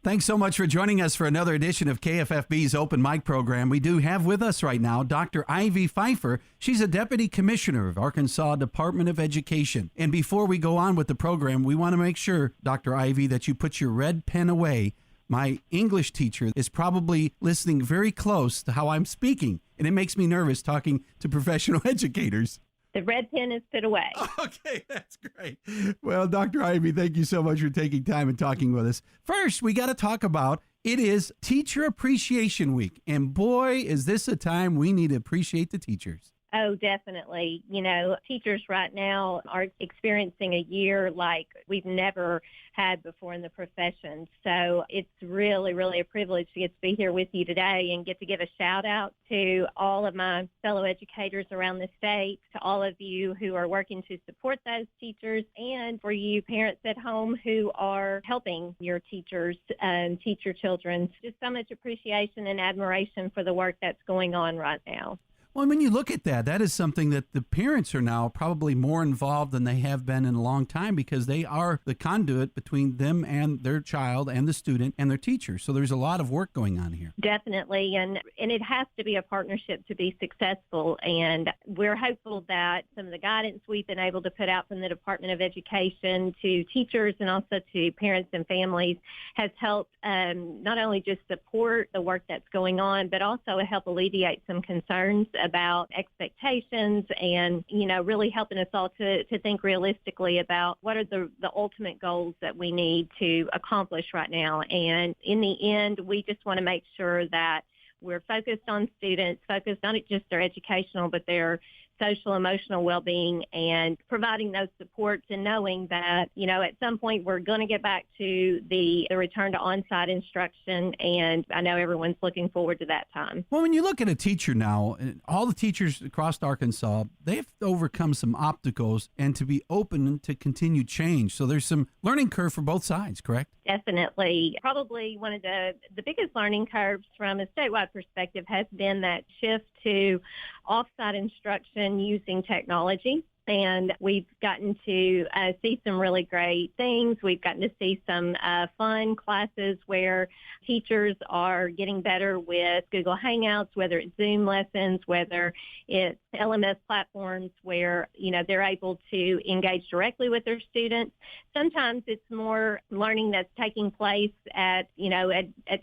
Thanks so much for joining us for another edition of KFFB's Open Mic program. We do have with us right now Dr. Ivy Pfeffer. She's a Deputy Commissioner of Arkansas Department of Education. And before we go on with the program, we want to make sure, Dr. Ivy, that you put your red pen away. My English teacher is probably listening very close to how I'm speaking, and it makes me nervous talking to professional educators. The red pen is put away. Okay, that's great. Well, Dr. Ivy, thank you so much for taking time and talking with us. First, we got to talk about it is Teacher Appreciation Week. And boy, is this a time we need to appreciate the teachers. Oh, definitely. You know, teachers right now are experiencing a year like we've never had before in the profession. So it's really, really a privilege to get to be here with you today and get to give a shout out to all of my fellow educators around the state, to all of you who are working to support those teachers, and for you parents at home who are helping your teachers teach your children. Just so much appreciation and admiration for the work that's going on right now. Well, when you look at that, that is something that the parents are now probably more involved than they have been in a long time, because they are the conduit between them and their child and the student and their teacher. So there's a lot of work going on here. Definitely. And it has to be a partnership to be successful. And we're hopeful that some of the guidance we've been able to put out from the Department of Education to teachers and also to parents and families has helped not only just support the work that's going on, but also help alleviate some concerns about expectations and, you know, really helping us all to think realistically about what are the ultimate goals that we need to accomplish right now. And in the end, we just want to make sure that we're focused on students, focused not just their educational, but their social, emotional well-being, and providing those supports and knowing that, you know, at some point we're going to get back to the return to on-site instruction, and I know everyone's looking forward to that time. Well, when you look at a teacher now, all the teachers across Arkansas, they have to overcome some obstacles and to be open to continued change. So there's some learning curve for both sides, correct? Definitely. Probably one of the biggest learning curves from a statewide perspective has been that shift to off-site instruction using technology. And we've gotten to see some really great things. We've gotten to see some fun classes where teachers are getting better with Google Hangouts, whether it's Zoom lessons, whether it's LMS platforms where, you know, they're able to engage directly with their students. Sometimes it's more learning that's taking place at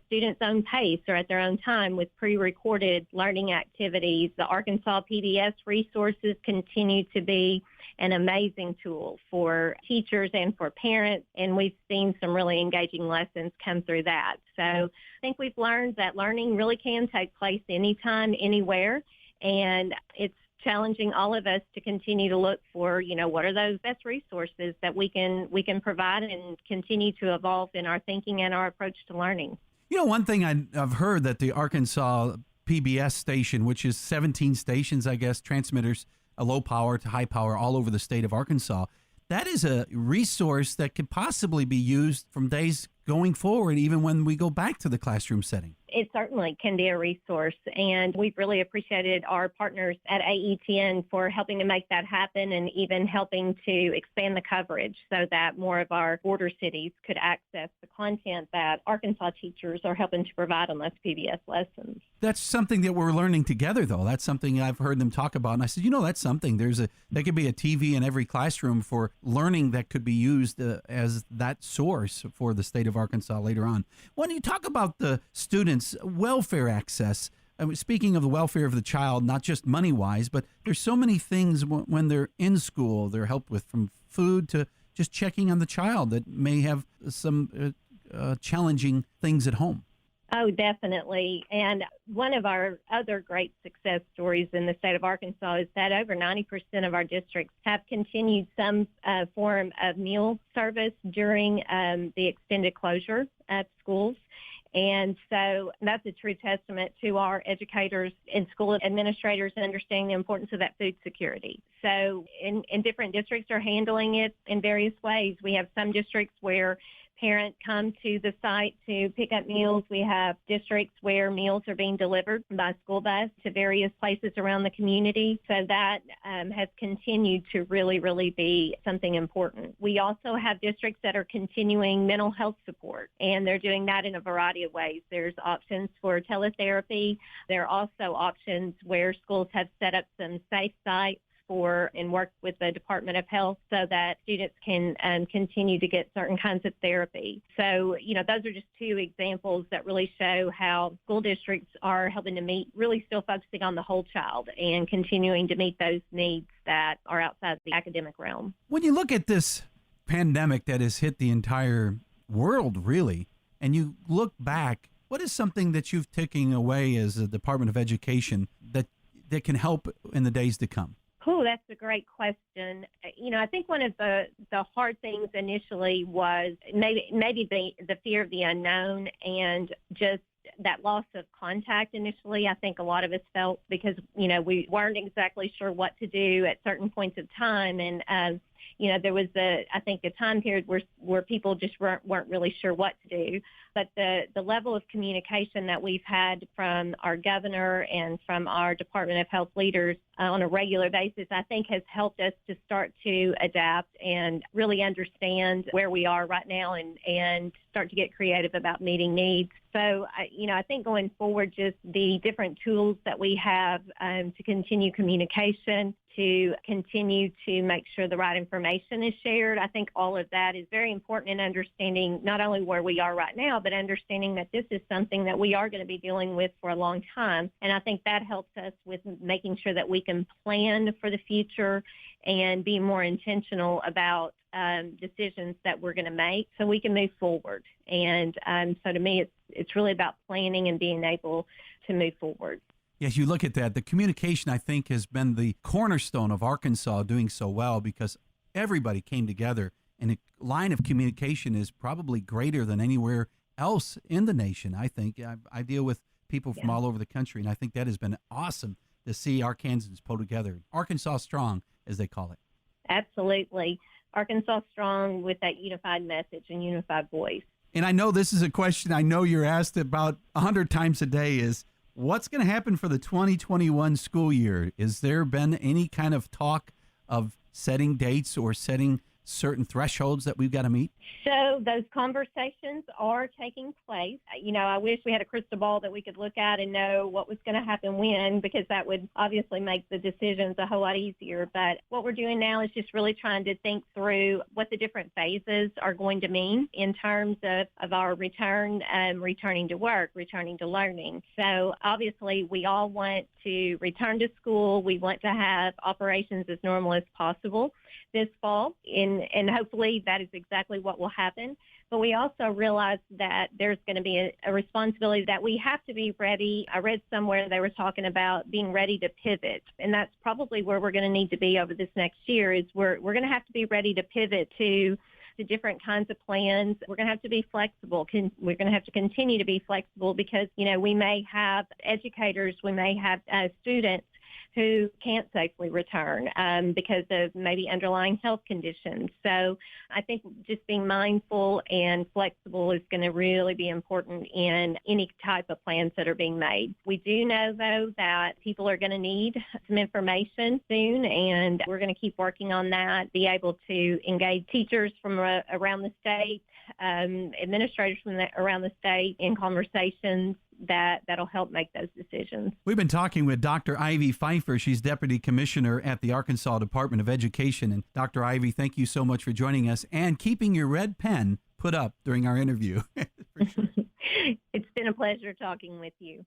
students' own pace or at their own time with pre-recorded learning activities. The Arkansas PBS resources continue to be an amazing tool for teachers and for parents, and we've seen some really engaging lessons come through that. So I think we've learned that learning really can take place anytime, anywhere, and it's challenging all of us to continue to look for, you know, what are those best resources that we can provide and continue to evolve in our thinking and our approach to learning. You know, one thing I've heard that the Arkansas PBS station, which is 17 stations, I guess, transmitters, a low power to high power all over the state of Arkansas, that is a resource that could possibly be used from days going forward, even when we go back to the classroom setting. It certainly can be a resource, and we've really appreciated our partners at AETN for helping to make that happen and even helping to expand the coverage so that more of our border cities could access the content that Arkansas teachers are helping to provide on those PBS lessons. That's something that we're learning together, though. That's something I've heard them talk about, and I said, you know, that's something. There could be a TV in every classroom for learning that could be used as that source for the state of Arkansas later on. When you talk about the students' welfare access, I mean, speaking of the welfare of the child, not just money-wise, but there's so many things when they're in school they're helped with, from food to just checking on the child that may have some challenging things at home. Oh, definitely. And one of our other great success stories in the state of Arkansas is that over 90% of our districts have continued some form of meal service during the extended closure of schools. And so that's a true testament to our educators and school administrators understanding the importance of that food security. So in different districts are handling it in various ways. We have some districts where parents come to the site to pick up meals. We have districts where meals are being delivered by school bus to various places around the community. So that has continued to really be something important. We also have districts that are continuing mental health support, and they're doing that in a variety of ways. There's options for teletherapy. There are also options where schools have set up some safe sites and work with the Department of Health so that students can continue to get certain kinds of therapy. So, those are just two examples that really show how school districts are helping to meet, really still focusing on the whole child and continuing to meet those needs that are outside the academic realm. When you look at this pandemic that has hit the entire world, really, and you look back, what is something that you've taken away as a Department of Education that can help in the days to come? Oh, that's a great question. I think one of the hard things initially was maybe the fear of the unknown and just that loss of contact initially. I think a lot of us felt because, we weren't exactly sure what to do at certain points of time. And, there was a time period where people just weren't really sure what to do. But the level of communication that we've had from our governor and from our Department of Health leaders on a regular basis, I think has helped us to start to adapt and really understand where we are right now and start to get creative about meeting needs. So, I think going forward, just the different tools that we have to continue communication, to continue to make sure the right information is shared. I think all of that is very important in understanding not only where we are right now, but understanding that this is something that we are going to be dealing with for a long time. And I think that helps us with making sure that we can plan for the future and be more intentional about decisions that we're going to make so we can move forward. And so to me, it's really about planning and being able to move forward. Yes, you look at that. The communication, I think, has been the cornerstone of Arkansas doing so well because everybody came together, and the line of communication is probably greater than anywhere else in the nation, I think. I deal with people from all over the country, and I think that has been awesome to see Arkansans pull together. Arkansas Strong, as they call it. Absolutely. Arkansas Strong with that unified message and unified voice. And I know this is a question I know you're asked about 100 times a day is, what's going to happen for the 2021 school year? Is there been any kind of talk of setting dates or setting certain thresholds that we've got to meet? So those conversations are taking place. I wish we had a crystal ball that we could look at and know what was going to happen when, because that would obviously make the decisions a whole lot easier. But what we're doing now is just really trying to think through what the different phases are going to mean in terms of our returning to work, returning to learning. So obviously we all want to return to school. We want to have operations as normal as possible this fall, and hopefully that is exactly what will happen. But we also realize that there's going to be a responsibility that we have to be ready. I read somewhere they were talking about being ready to pivot, and that's probably where we're going to need to be over this next year. Is we're going to have to be ready to pivot to the different kinds of plans. We're going to have to be flexible. We're going to have to continue to be flexible because, we may have educators, we may have students who can't safely return because of maybe underlying health conditions. So I think just being mindful and flexible is going to really be important in any type of plans that are being made. We do know, though, that people are going to need some information soon, and we're going to keep working on that, be able to engage teachers from around the state, administrators from around the state in conversations that'll help make those decisions. We've been talking with Dr. Ivy Pfeffer. She's Deputy Commissioner at the Arkansas Department of Education. And Dr. Ivy, thank you so much for joining us and keeping your red pen put up during our interview. For sure. It's been a pleasure talking with you.